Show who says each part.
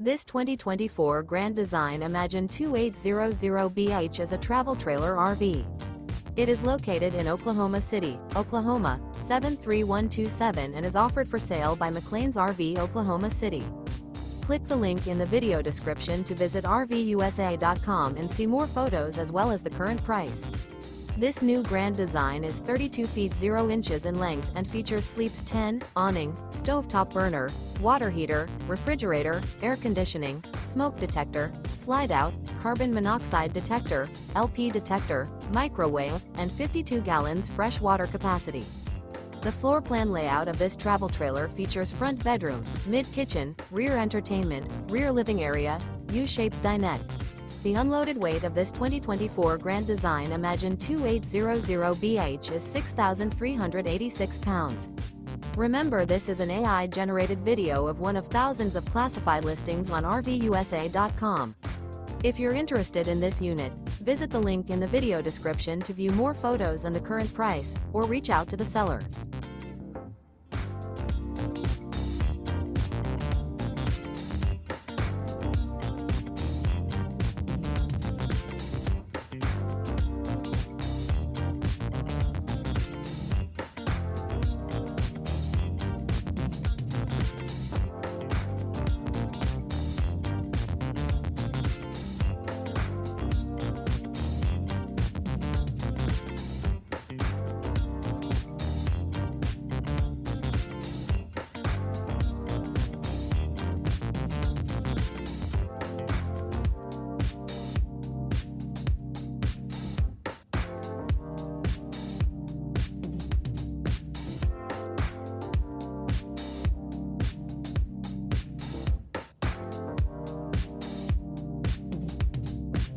Speaker 1: This 2024 Grand Design Imagine 2800BH is a travel trailer RV. It is located in Oklahoma City, Oklahoma, 73127 and is offered for sale by McClain's RV Oklahoma City. Click the link in the video description to visit RVUSA.com and see more photos as well as the current price. This new Grand Design is 32 feet 0 inches in length and features Sleep's 10, awning, stovetop burner, water heater, refrigerator, air conditioning, smoke detector, Slideout, carbon monoxide detector, LP detector, microwave, and 52 gallons fresh water capacity. The floor plan layout of this travel trailer features front bedroom, mid-kitchen, rear entertainment, rear living area, U-shaped dinette. The unloaded weight of this 2024 Grand Design Imagine 2800BH is 6,386 pounds. Remember, this is an AI-generated video of one of thousands of classified listings on RVUSA.com. If you're interested in this unit, visit the link in the video description to view more photos and the current price, or reach out to the seller.